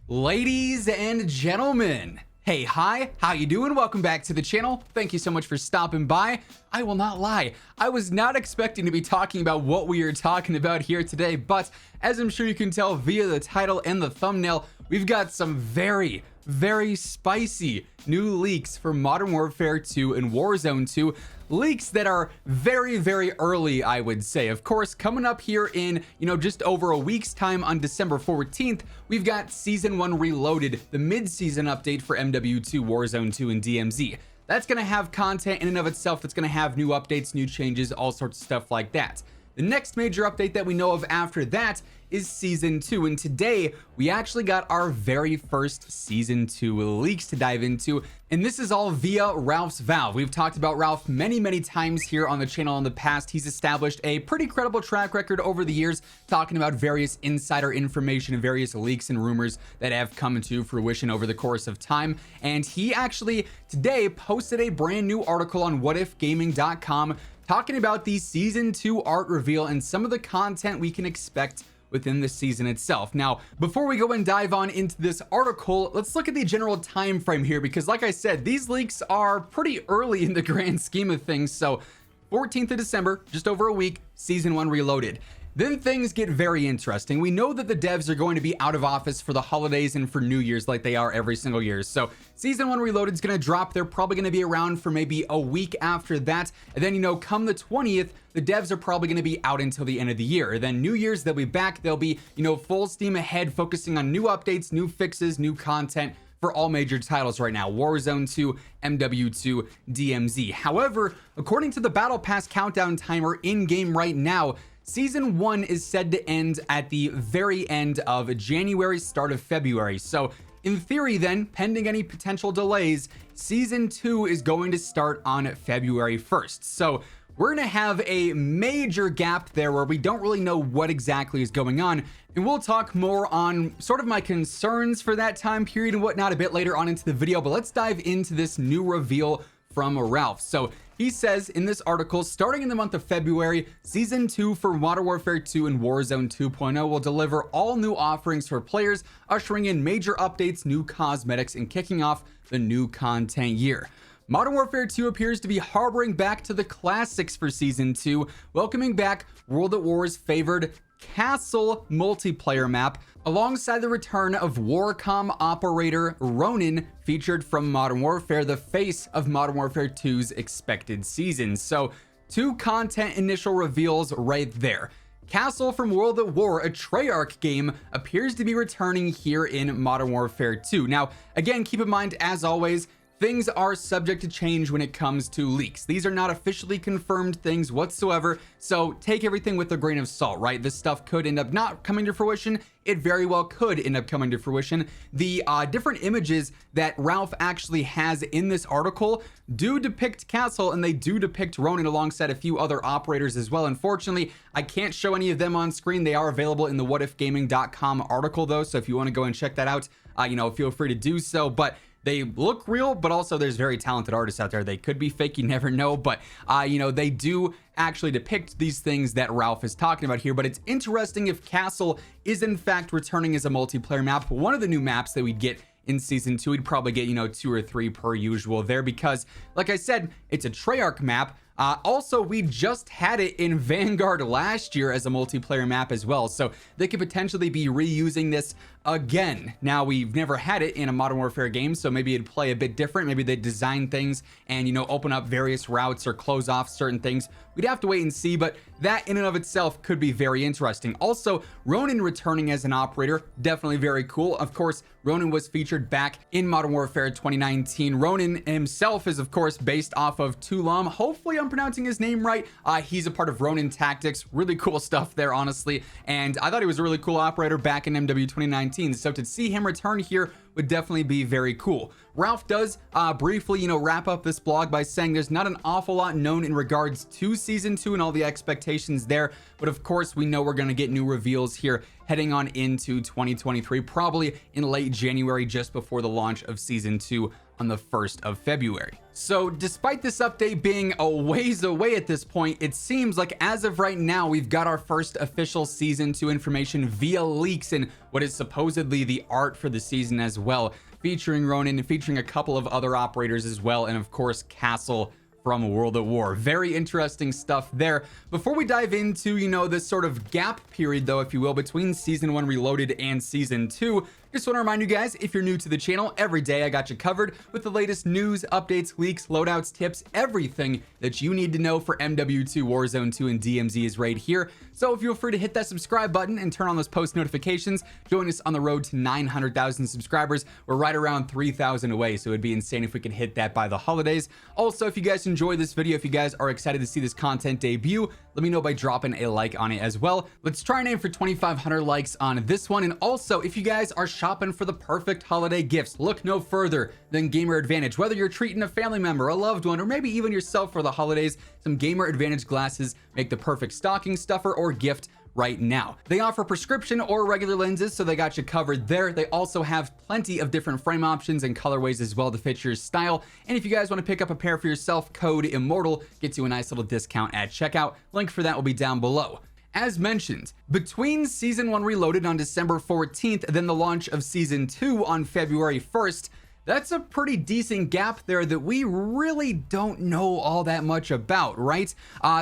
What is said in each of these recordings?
Ladies and gentlemen, hey, hi, how you doing? Welcome back to the channel. Thank you so much for stopping by. I will not lie, I was not expecting to be talking about what we are talking about here today, but as I'm sure you can tell via the title and the thumbnail, we've got some very spicy new leaks for Modern Warfare 2 and Warzone 2. Leaks that are very early, I would say. Of course, coming up here in, just over a week's time on December 14th, we've got Season 1 Reloaded, the mid-season update for MW2 Warzone 2 and DMZ. That's going to have content in and of itself that's going to have new updates, new changes, all sorts of stuff like that. The next major update that we know of after that is Season 2, and today we actually got our very first Season 2 leaks to dive into, and this is all via Ralph's Valve. We've talked about Ralph many times here on the channel in the past. He's established a pretty credible track record over the years, talking about various insider information and various leaks and rumors that have come to fruition over the course of time, and he actually today posted a brand new article on whatifgaming.com talking about the Season 2 art reveal and some of the content we can expect within the season itself. Now, before we go and dive on into this article, let's look at the general time frame here, because like I said, these leaks are pretty early in the grand scheme of things. So 14th of December, just over a week, Season 1 Reloaded. Then things get very interesting. We know that the devs are going to be out of office for the holidays and for New Year's like they are every single year. So Season 1 Reloaded is going to drop. They're probably going to be around for maybe a week after that. And then, come the 20th, the devs are probably going to be out until the end of the year. Then New Year's, they'll be back. They'll be, full steam ahead, focusing on new updates, new fixes, new content for all major titles right now. Warzone 2, MW2, DMZ. However, according to the Battle Pass countdown timer in-game right now, Season 1 is said to end at the very end of January, start of February. So in theory then, pending any potential delays, Season 2 is going to start on February 1st. So we're going to have a major gap there where we don't really know what exactly is going on. And we'll talk more on sort of my concerns for that time period and whatnot a bit later on into the video. But let's dive into this new reveal from Ralph. So he says in this article, starting in the month of February, Season 2 for Modern Warfare 2 and Warzone 2.0 will deliver all new offerings for players, ushering in major updates, new cosmetics, and kicking off the new content year. Modern Warfare 2 appears to be harboring back to the classics for Season 2, welcoming back World at War's favored Castle multiplayer map, alongside the return of Warcom operator Ronin, featured from Modern Warfare, the face of Modern Warfare 2's expected season. So 2 content initial reveals right there. Castle from World at War, a Treyarch game, appears to be returning here in Modern Warfare 2. Now, again, keep in mind, as always, things are subject to change when it comes to leaks. These are not officially confirmed things whatsoever, so take everything with a grain of salt, right? This stuff could end up not coming to fruition. It very well could end up coming to fruition. The different images that Ralph actually has in this article do depict Castle, and they do depict Ronin alongside a few other operators as well. Unfortunately, I can't show any of them on screen. They are available in the whatifgaming.com article though, so if you want to go and check that out, feel free to do so. But they look real, but also there's very talented artists out there. They could be fake, you never know, but they do actually depict these things that Ralph is talking about here. But it's interesting if Castle is in fact returning as a multiplayer map. One of the new maps that we'd get in Season 2, we'd probably get 2 or 3 per usual there, because like I said, it's a Treyarch map. Also, we just had it in Vanguard last year as a multiplayer map as well, so they could potentially be reusing this again. Now, we've never had it in a Modern Warfare game, so maybe it'd play a bit different. Maybe they'd design things and, open up various routes or close off certain things. We'd have to wait and see, but that in and of itself could be very interesting. Also, Ronin returning as an operator, definitely very cool. Of course, Ronin was featured back in Modern Warfare 2019. Ronin himself is, of course, based off of Tulam. Hopefully I'm pronouncing his name right. He's a part of Ronin Tactics. Really cool stuff there, honestly. And I thought he was a really cool operator back in MW 2019. So to see him return here would definitely be very cool. Ralph does briefly, wrap up this blog by saying there's not an awful lot known in regards to Season 2 and all the expectations there. But of course, we know we're going to get new reveals here heading on into 2023, probably in late January, just before the launch of Season 2 on the 1st of February. So despite this update being a ways away at this point, it seems like as of right now, we've got our first official Season 2 information via leaks and what is supposedly the art for the season as well, featuring Ronin and featuring a couple of other operators as well, and of course, Castle from World at War. Very interesting stuff there. Before we dive into, this sort of gap period, though, if you will, between Season 1 Reloaded and Season 2, just want to remind you guys, if you're new to the channel, every day I got you covered with the latest news, updates, leaks, loadouts, tips, everything that you need to know for MW2 Warzone 2 and DMZ is right here. So feel free to hit that subscribe button and turn on those post notifications. Join us on the road to 900,000 subscribers. We're right around 3,000 away, so it'd be insane if we could hit that by the holidays. Also, if you guys enjoy this video, if you guys are excited to see this content debut, let me know by dropping a like on it as well. Let's try and aim for 2,500 likes on this one. And also, if you guys are shopping for the perfect holiday gifts, look no further than Gamer Advantage. Whether you're treating a family member, a loved one, or maybe even yourself for the holidays, some Gamer Advantage glasses make the perfect stocking stuffer or gift right now. They offer prescription or regular lenses, so they got you covered there. They also have plenty of different frame options and colorways as well to fit your style. And if you guys want to pick up a pair for yourself, code Immortal gets you a nice little discount at checkout. Link for that will be down below. As mentioned, between Season 1 Reloaded on December 14th, then the launch of Season 2 on February 1st, that's a pretty decent gap there that we really don't know all that much about, right?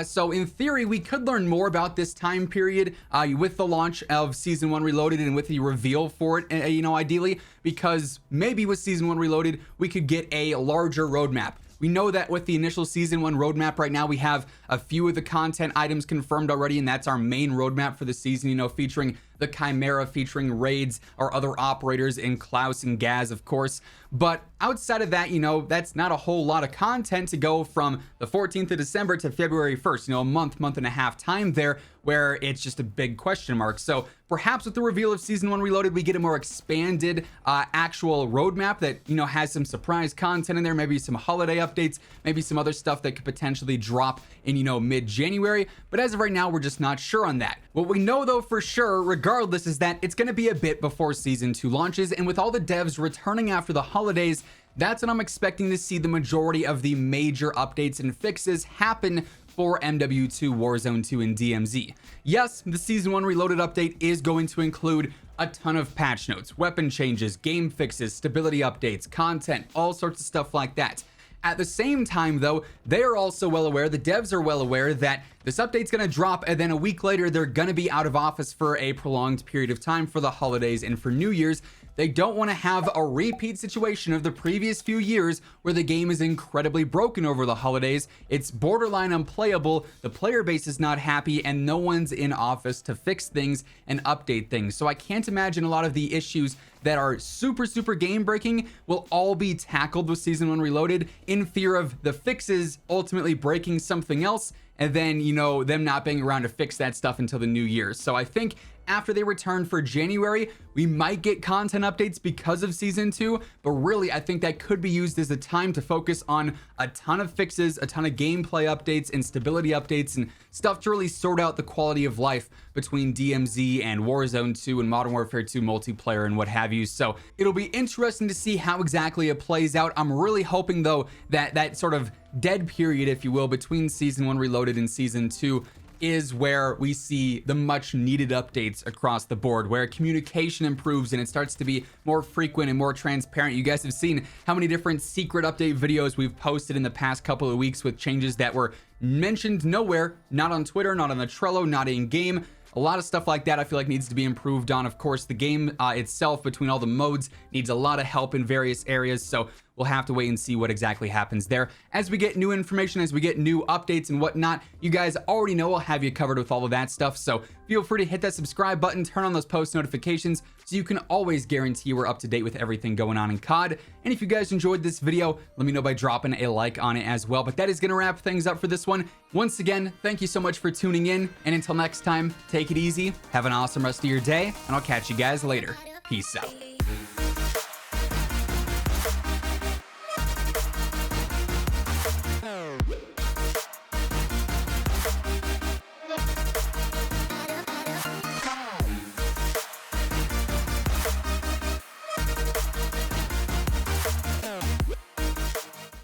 So in theory, we could learn more about this time period with the launch of Season 1 Reloaded and with the reveal for it, ideally, because maybe with Season 1 Reloaded, we could get a larger roadmap. We know that with the initial Season 1 roadmap right now, we have a few of the content items confirmed already, and that's our main roadmap for the season, featuring the Chimera, featuring raids, our other operators in Klaus and Gaz, of course. But outside of that, that's not a whole lot of content to go from the 14th of December to February 1st, a month and a half time there where it's just a big question mark. So perhaps with the reveal of Season 1 Reloaded, we get a more expanded actual roadmap that, has some surprise content in there, maybe some holiday updates, maybe some other stuff that could potentially drop in, mid-January. But as of right now, we're just not sure on that. What we know, though, for sure, regardless, is that it's going to be a bit before Season 2 launches. And with all the devs returning after the holidays, that's when I'm expecting to see the majority of the major updates and fixes happen for MW2 Warzone 2 and DMZ. Yes, the Season 1 Reloaded update is going to include a ton of patch notes, weapon changes, game fixes, stability updates, content, all sorts of stuff like that. At the same time, though, they are also well aware, the devs are well aware, that this update's going to drop, and then a week later, they're going to be out of office for a prolonged period of time for the holidays and for New Year's. They don't want to have a repeat situation of the previous few years where the game is incredibly broken over the holidays. It's borderline unplayable, the player base is not happy, and no one's in office to fix things and update things. So I can't imagine a lot of the issues that are super game breaking will all be tackled with Season 1 Reloaded, in fear of the fixes ultimately breaking something else, and then, them not being around to fix that stuff until the new year. So I think after they return for January, we might get content updates because of Season 2, but really I think that could be used as a time to focus on a ton of fixes, a ton of gameplay updates and stability updates and stuff to really sort out the quality of life between DMZ and Warzone 2 and Modern Warfare 2 multiplayer and what have you. So it'll be interesting to see how exactly it plays out. I'm really hoping, though, that that sort of dead period, if you will, between Season 1 Reloaded and Season 2 is where we see the much needed updates across the board, where communication improves and it starts to be more frequent and more transparent. You guys have seen how many different secret update videos we've posted in the past couple of weeks with changes that were mentioned nowhere, not on Twitter, not on the Trello, not in game. A lot of stuff like that I feel like needs to be improved on. Of course, the game itself, between all the modes, needs a lot of help in various areas, so we'll have to wait and see what exactly happens there. As we get new information, as we get new updates and whatnot, you guys already know I'll have you covered with all of that stuff, so feel free to hit that subscribe button, turn on those post notifications, so you can always guarantee we're up to date with everything going on in COD. And if you guys enjoyed this video, let me know by dropping a like on it as well. But that is going to wrap things up for this one. Once again, thank you so much for tuning in, and until next time, take it easy, have an awesome rest of your day, and I'll catch you guys later. Peace out.